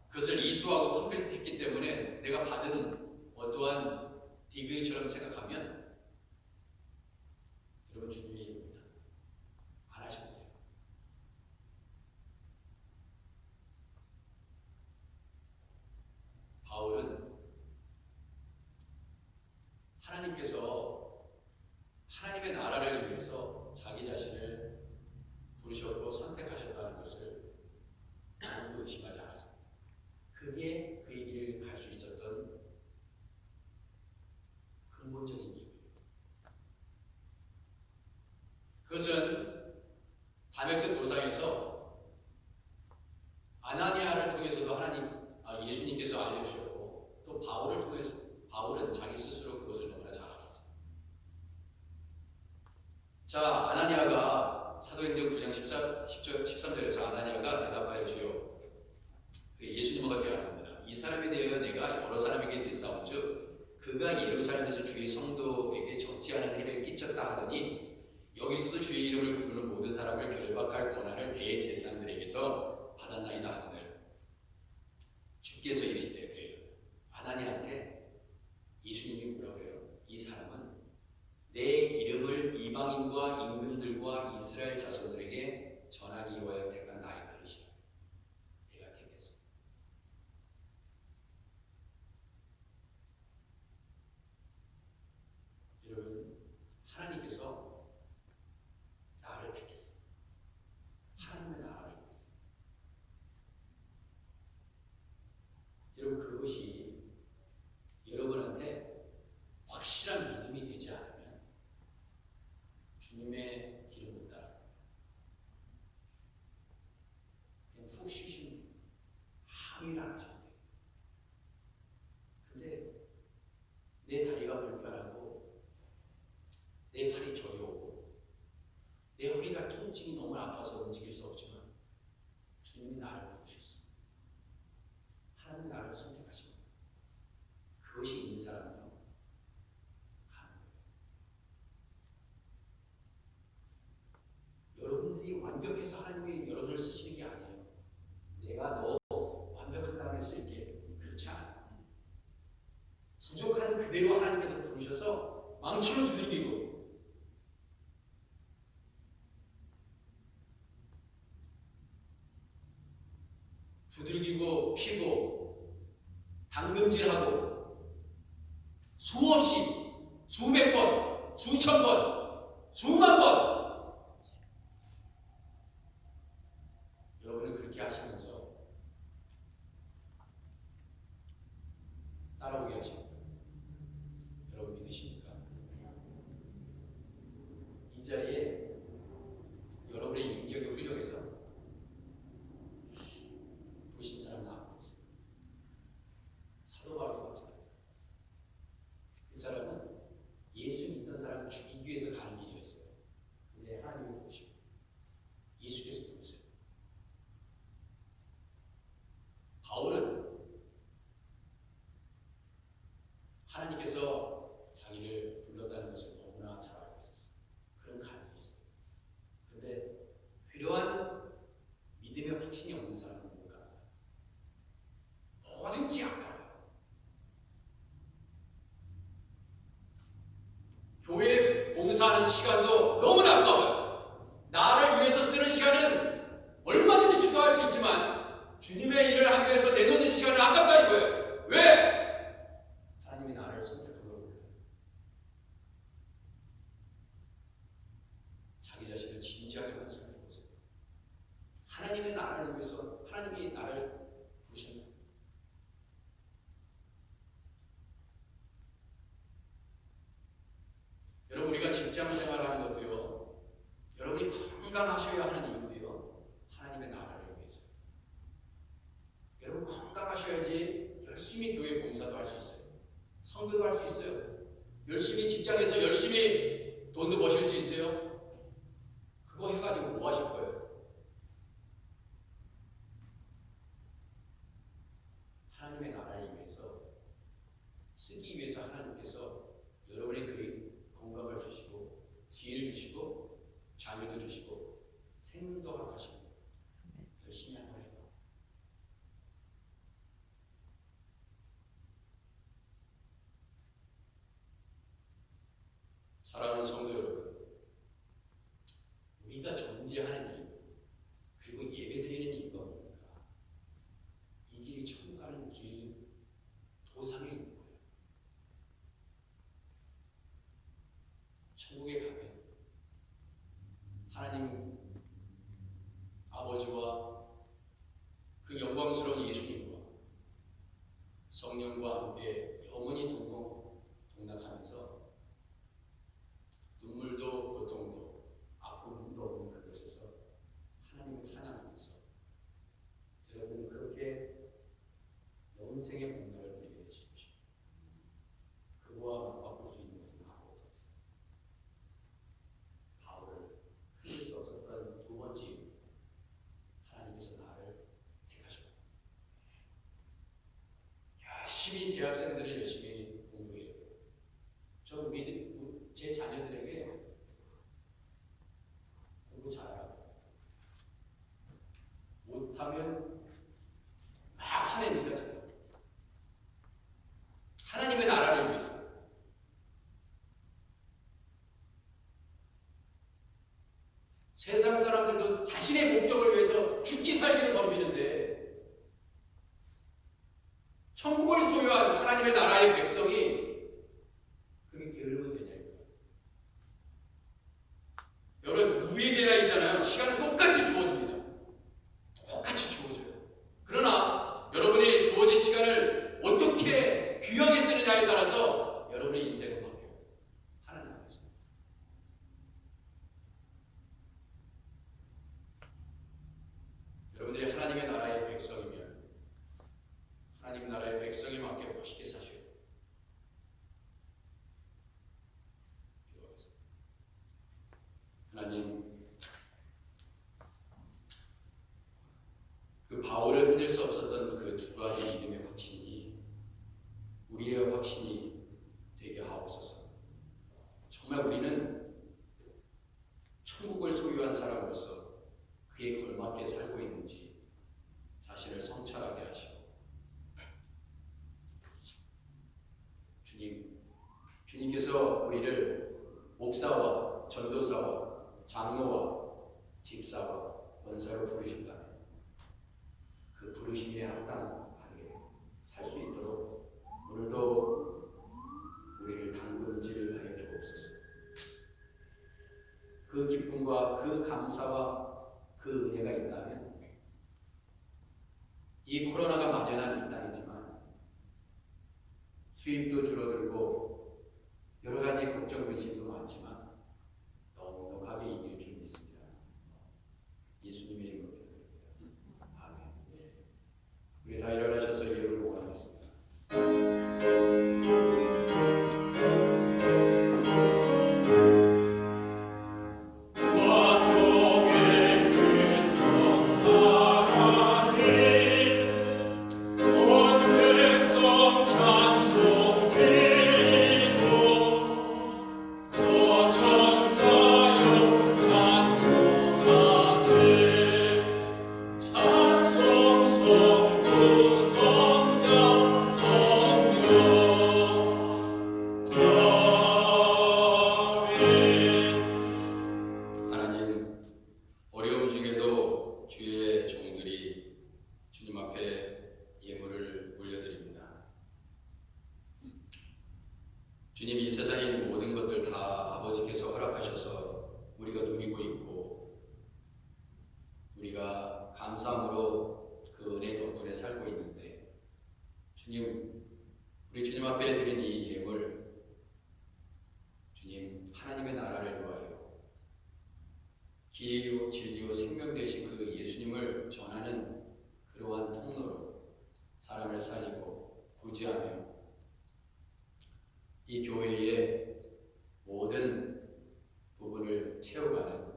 그것을 이수하고 컴플릿했기 때문에 내가 받은 어떠한 디그리처럼 생각하면 여러분 주님의 이름입니다. 안 하시면 돼요. 바울은 하나님께서 하나님의 나라를 위해서 자기 자신을 부르셨고 선택하셨다는 것을 아무도 의심하지 않았습니다. 그게 그의 길을 갈 수 있었던 근본적인 이유예요. 그것은 다메섹 도상에서 아나니아를 통해서도 예수님께서 알려주셨고 또 바울을 통해서 바울은 자기 스스로 그것을 너무나 잘 알았어요. 자, 아나니아가 사도행전 9장 13절에서 아나니아가 대답하여 주여 예수님과 대화합니다. 이 사람에 대하여 내가 여러 사람에게 듣사온즉 그가 예루살렘에서 주의 성도에게 적지 않은 해를 끼쳤다 하더니 여기서도 주의 이름을 부르는 모든 사람을 결박할 권한을 대제사장들에게서 받았나이다 하거늘 주께서 이르시되 그래요. 아나니아한테 예수님이 뭐라고 해요? 이 사람은 내 이름을 이방인과 임금들과 이스라엘 자손들에게 전하기 위하여 택한 나의 그릇이라. 내가 택했어. 그대로 하나님께서 부르셔서 망치로 두들기고 피고 당금질하고 수없이 수백 번, 수천 번, 수만 번 여러분은 그렇게 하시면서 따라오게 하십니까? 여러분 믿으십니까? 이 자리에 여러분의 인격이 훌륭해서 부신 사람 나 앞에 없어요. 사도 바울도 마찬가지예요. 그 사람은 예수 믿는 사람을 죽이기 위해서 가는 길이었어요. 근데 하나님이 부르십니다. 예수께서 부르세요. 바울은 하나님께서 자기를 불렀다는 것을 너무나 잘 알고 있었어요. 그럼 갈 수 있어요. 그런데 그러한 믿음의 확신이 없는 사람은 못 갑니다. 뭐든지 아까워요. 교회 봉사하는 시간도 너무나 아까워요. 나를 위해서 쓰는 시간은 얼마든지 추가할 수 있지만 주님의 일을 하기 위해서 내놓는 시간은 아깝다 이거예요. 왜? 하나님이 나를 선택한 거예요. 자기 자신을 진지하게 한번 생각해 보세요. 하나님의 나라를 위해서 하나님이 나를 부르셨나? 여러분 우리가 직장 생활하는 것도요. 여러분이 건강하셔야 하는 이유도요. 하나님의 나라를 위해서. 여러분 건강하셔야지 열심히 교회 봉사도 할 수 있어요. 성교도 할 수 있어요. 열심히 직장에서 열심히 돈도 버실 수 있어요. 그거 해가지고 뭐 하실 거예요? 하나님의 나라를 위해서 쓰기 위해서 하나님께서 여러분의 그 건강을 주시고 지혜를 주시고 자녀도 주시고 생명도 허락하시고 열심히 한번 해봐. 사랑하는 성도 여러분, 우리가 존재하는 이유 그리고 예배드리는 이유가 뭡니까? 이 길이 천국 가는 길 도상에 있는 거예요. 천국에 가면 하나님 아버지와 그 영광스러운 예수님과 성령과 함께 영원히 동락하면서 눈물도 고통도 아픔도 없는 그곳에서 하나님을 찬양하면서 여러분은 그렇게 영생의 복락을 누리게 되실 것입니다. 그거와 맞바꿀 수 있는 것은 아무것도 없어요. 바울을 흘릴 수 없었던 두 번째 이유, 하나님께서 나를 택하셨고 열심히 대학생들이 열심히 공부해야 돼요. 저 제 자녀들에게 공부 잘하라고. 못하면 막 화냅니다. 제가. 하나님의 나라를 위해서. 세상 사람들도 자신의 목적을 위해서 죽기 살기를 덤비는데 천국을 소유한 하나님의 나라의 백성이 그게 게으르면 되냐 이거야. 여러분 누구에게나 있잖아요. 시간은 똑같이 주어집니다. 똑같이 주어져요. 그러나 여러분이 주어진 시간을 어떻게 귀하게 쓰느냐에 따라서 여러분의 인생은 바뀌어요. 하나님 앞에서. 여러분들이 하나님의 나라의 백성이면 하나님 나라의 백성에 맞게 멋있게 사셔야 돼요. 기도하겠습니다. 하나님, 그 바울을 흔들 수 없었던 그 두 가지 믿음의 확신이 우리의 확신이 되게 하옵소서. 정말 우리는 천국을 소유한 사람으로서 그에 걸맞게 살고 있는지 자신을 성찰하게 하시고 주님, 주님께서 우리를 목사와 전도사와 장로와 집사와 권사로 부르신다면 그 부르심에 합당하게 살 수 있도록 오늘도 우리를 당근질하여 주옵소서. 그 기쁨과 그 감사와 그 은혜가 있다면 이 코로나가 만연한 이 땅이지만 수입도 줄어들고 여러 가지 걱정 근심도 많지만 넉넉하게 이길 줄 믿습니다. 예수님의 이름으로 기도드립니다. 아멘. 우리 다 일어나셔서 예배를 봉헌하겠습니다. 주님이 이 세상에 있는 모든 것들 다 아버지께서 허락하셔서 우리가 누리고 있고 우리가 감사함으로 그 은혜 덕분에 살고 있는데 주님, 우리 주님 앞에 드린 이 예물 주님 하나님의 나라를 위하여 길이요 진리요 생명 되신 그 예수님을 전하는 그러한 통로로 사람을 살리고 구제하며 이 교회의 모든 부분을 채워가는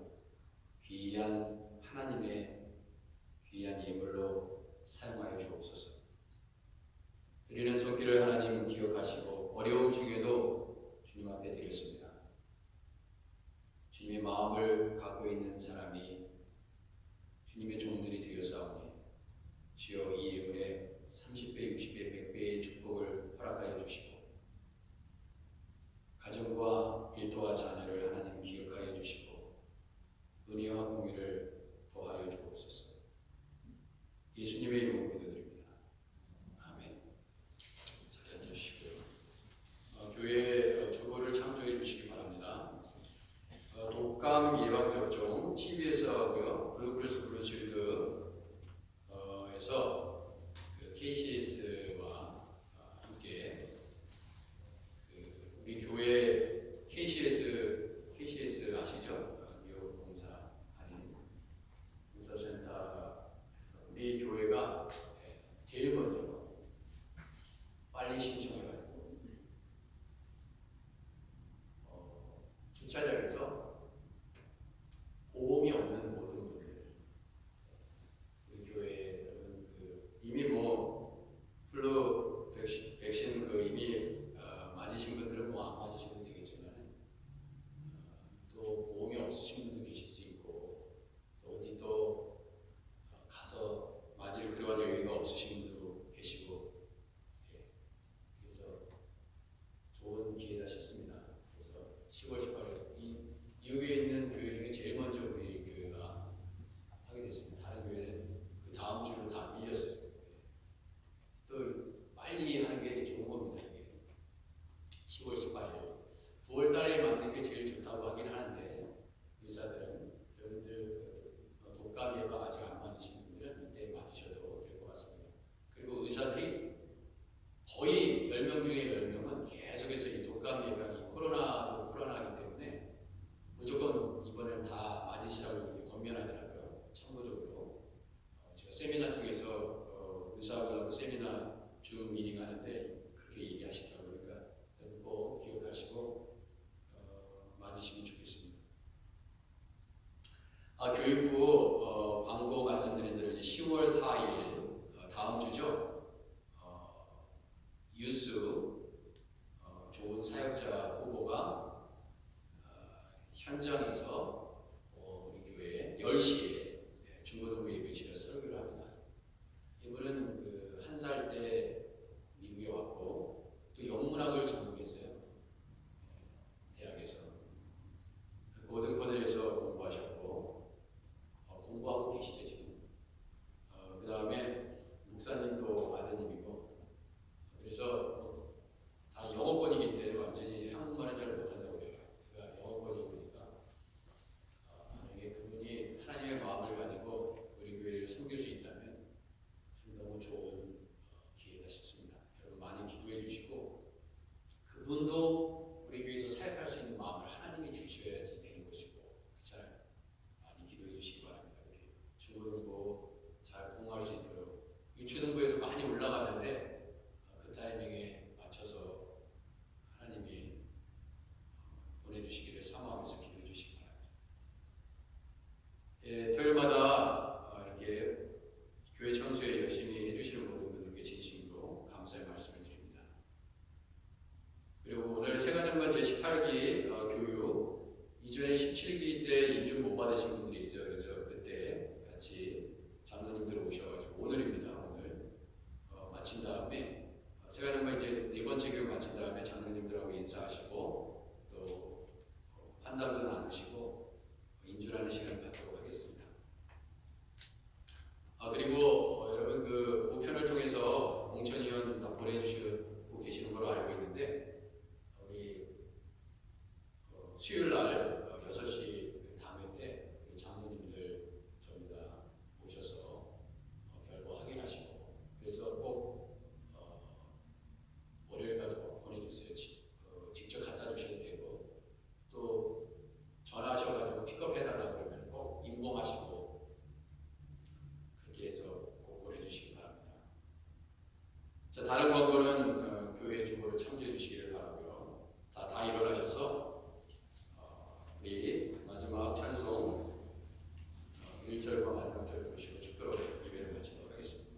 귀한 하나님의 귀한 예물로 사용하여 주옵소서. 드리는 손길을 하나님 기억하시고 어려움 중에도 주님 앞에 드렸습니다. 주님의 마음을 갖고 있는 사람이 주님의 종들이 되었사오니 주여 이 예물에 30배, 60배, 100배의 축복을 허락하여 주시고 가정과 일터와 자녀를 하나님 기억하여 주시고 은혜와 공의를 더하여 주옵소서. 예수님의 이름으로 기도드립니다. 아멘. 자리 앉으시고요. 교회 주보를 창조해 주시기 바랍니다. 독감 예방접종 TBS 하고요. 블루크로스 블루실드에서 그 KCS와 함께 우리 교회 KCS 아시죠? 미국 봉사 아닌 봉사센터에서 우리 교회가 제일 먼저 빨리 신청해가지고 주차장에서 보험이 없는 모든 분들 우리 교회 여러분 이미 플루 백신 이미 맞으신 분들은 안 맞으신 분 되겠지만 또 보험이 없으신 분도 계실 수 있고 또 어디 또 가서 맞을 그러한 여유가 없으신 분도 계시고 그래서 좋은 기회다 싶습니다. 그래서 10월 18일 미국에 있는 교회 중에 제일 먼저 우리 교회가 하게 됐습니다. 다른 교회는 그 다음 주로 다 밀렸어요. 또 빨리 하는 게 좋은 겁니다. 이게 10월 18일 9월 달에 맞는 게 제일 좋다고 하긴 하는데 의사들은 여러분들 독감 예방 아직 안 맞으신 분들은 이때 맞으셔도 될 것 같습니다. 그리고 의사들이 거의 10명 중에 10명은 계속해서 이 독감 예방이 코로나도 코로나이기 때문에 무조건 이번엔 다 맞으시라고 이렇게 권면하더라고요. 참고적으로 제가 세미나 통해서 의사하고 세미나 줌 미팅 하는데 그렇게 얘기하시더라고요. 그러니까 여러분 꼭 기억하시고 맞으시면 좋겠습니다. 교육부 광고 말씀드린 대로 이제 10월 4일 다음 주죠. 유스 좋은 사역자 후보가 18기 교육 이전에 17기 때 인중 못 받으신 분들이 있어요. 그래서 그때 같이 장로님들 오셔가지고 오늘입니다. 오늘 마친 다음에 제가 정말 이제 네 번째 교육 마친 다음에 장로님들하고 인사하시고 또 환담도 나누시고 인준하는 시간을 갖도록 하겠습니다. 그리고 여러분 그 우편을 통해서 공천위원 다 보내주시고 계시는 걸로 알고 있는데 우리 수요일 날 6시 담회 때 우리 장로님들 전부 다 오셔서 결과 확인하시고 그래서 꼭 월요일까지 보내주세요. 직접 갖다 주셔도 되고 또 전화하셔가지고 픽업해달라 그러면 꼭 인봉하시고 그렇게 해서 꼭 보내주시기 바랍니다. 자, 다른 광고는 교회 주보를 참조해 주시기를 바라고요. 다 일어나셔서 우리 마지막 찬송 1절과 마지막 절 부르시고 축도로 예배를 마치도록 하겠습니다.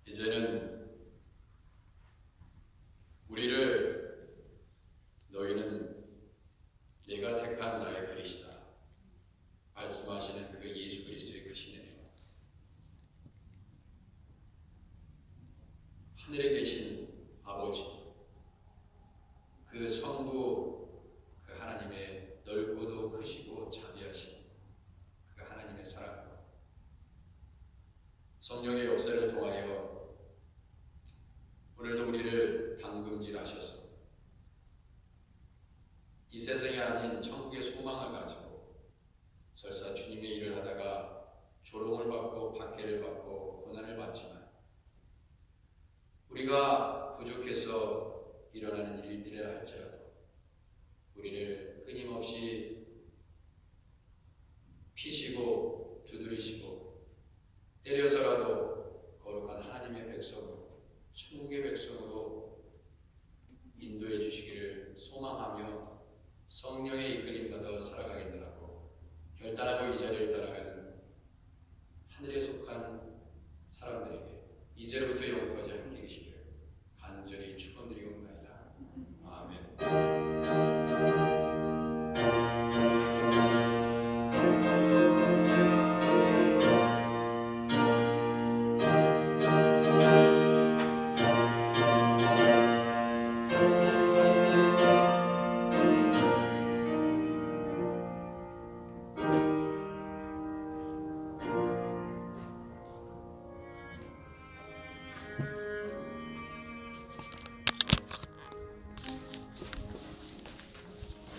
이제는 우리를 너희는 내가 택한 나의 그리스다 말씀하시는 그 예수 그리스도의 크시네요. 하늘에 계신 아버지, 그 성부, 그 하나님의 넓고도 크시고 자비하신 그 하나님의 사랑과 성령의 역사를 통하여 오늘도 우리를 담금질하셔서 이 세상이 아닌 천국의 소망을 가지고 설사 주님의 일을 하다가 조롱을 받고 박해를 받고 고난을 받지만 우리가 부족해서 일어나는 일들이라 할지라도 우리를 끊임없이 피시고 두드리시고 때려서라도 거룩한 하나님의 백성으로 천국의 백성으로 인도해 주시기를 소망하며 성령의 이끌림 받아 살아가겠느라고 결단하고 이 자리를 따라가